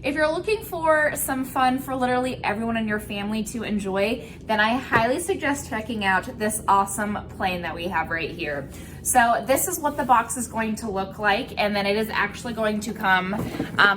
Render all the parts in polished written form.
If you're looking for some fun for literally everyone in your family to enjoy, then I highly suggest checking out this awesome plane that we have right here. So this is what the box is going to look like, and then it is actually going to come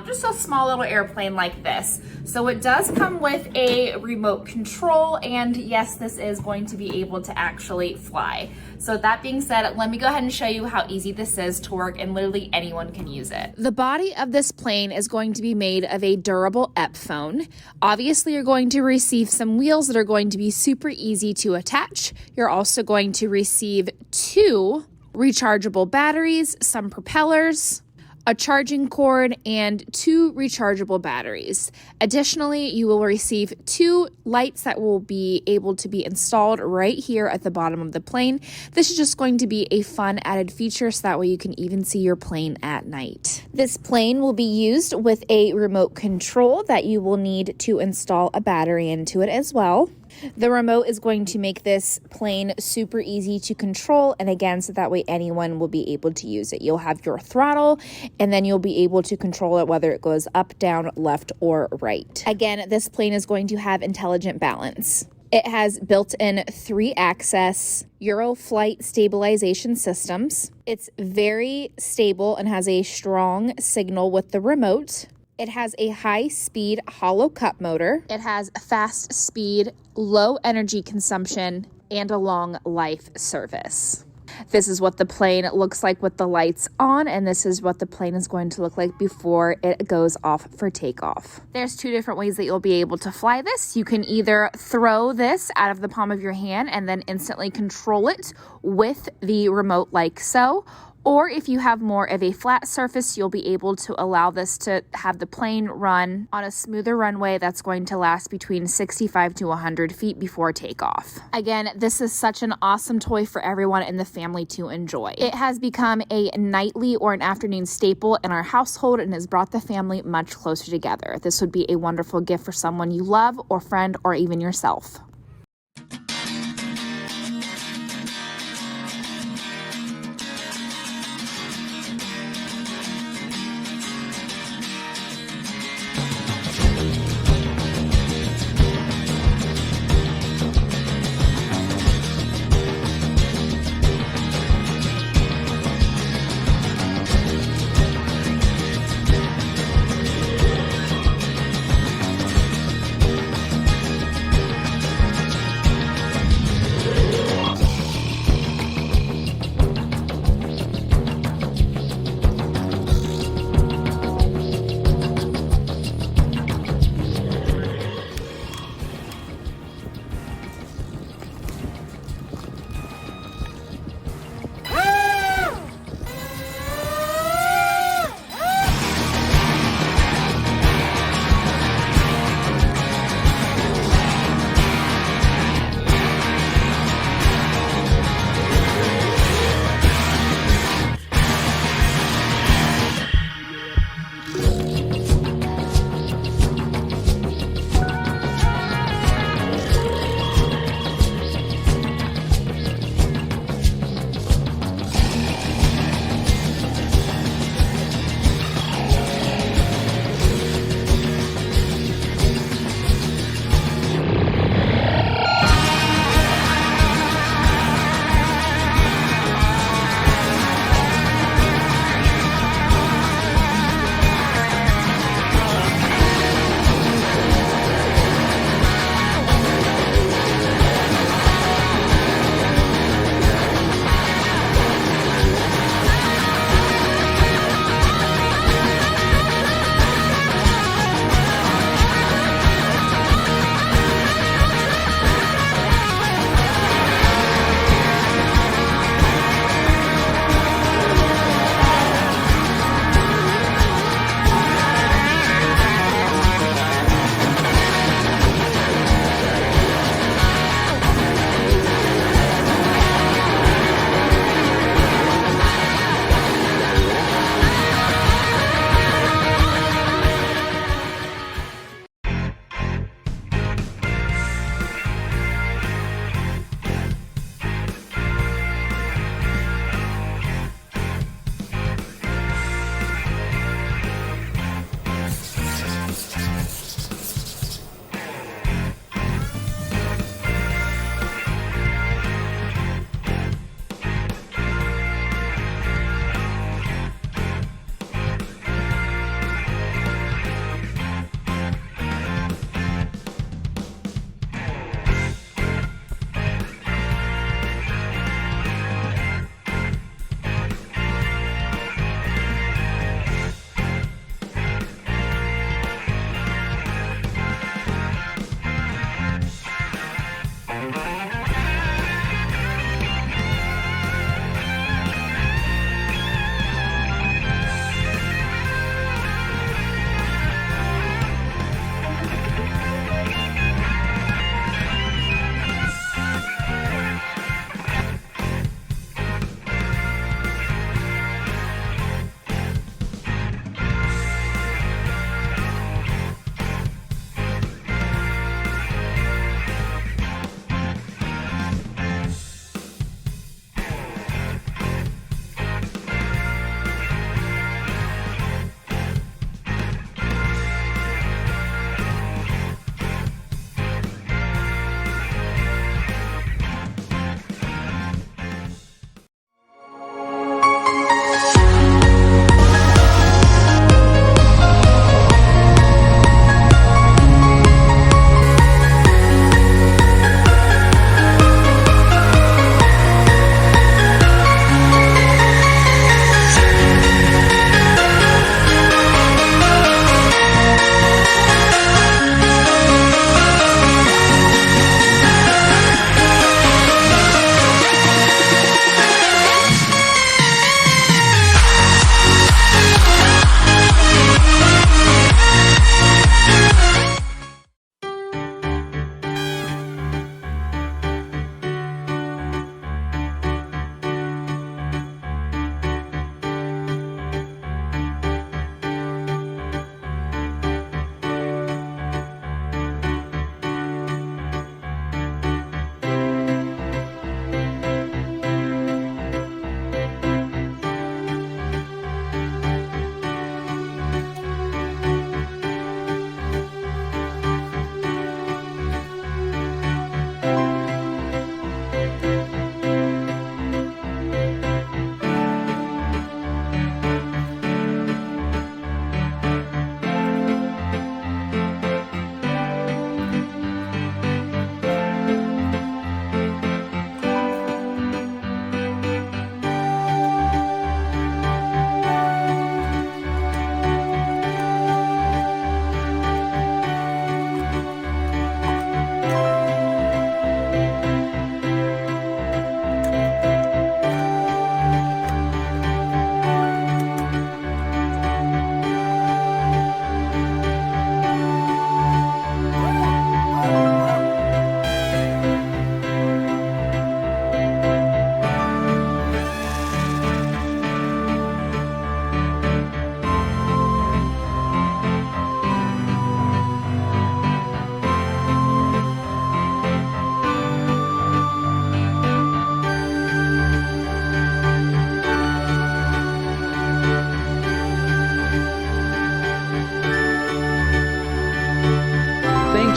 just a small little airplane like this. So it does come with a remote control, and yes, this is going to be able to actually fly. So that being said, let me go ahead and show you how easy this is to work, and literally anyone can use it. The body of this plane is going to be made of a durable EP foam. Obviously, you're going to receive some wheels that are going to be super easy to attach. You're also going to receive 2 rechargeable batteries, some propellers, a charging cord, and 2 rechargeable batteries. Additionally, you will receive 2 lights that will be able to be installed right here at the bottom of the plane. This is just going to be a fun added feature so that way you can even see your plane at night. This plane will be used with a remote control that you will need to install a battery into it as well. The remote is going to make this plane super easy to control, and again, so that way anyone will be able to use it. You'll have your throttle, and then you'll be able to control it whether it goes up, down, left, or right. Again, this plane is going to have intelligent balance. It has built-in 3-axis Euroflight stabilization systems. It's very stable and has a strong signal with the remote. It has a high-speed hollow cup motor. It has fast speed, low energy consumption, and a long life service. This is what the plane looks like with the lights on, and this is what the plane is going to look like before it goes off for takeoff. There's 2 different ways that you'll be able to fly this. You can either throw this out of the palm of your hand and then instantly control it with the remote like so. Or if you have more of a flat surface, you'll be able to allow this to have the plane run on a smoother runway that's going to last between 65 to 100 feet before takeoff. Again, this is such an awesome toy for everyone in the family to enjoy. It has become a nightly or an afternoon staple in our household and has brought the family much closer together. This would be a wonderful gift for someone you love or friend or even yourself.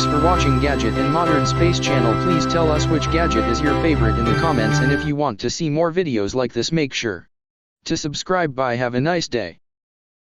Thanks for watching Gadget and Modern Space channel. Please tell us which gadget is your favorite in the comments, and if you want to see more videos like this, make sure to subscribe. Bye, have a nice day.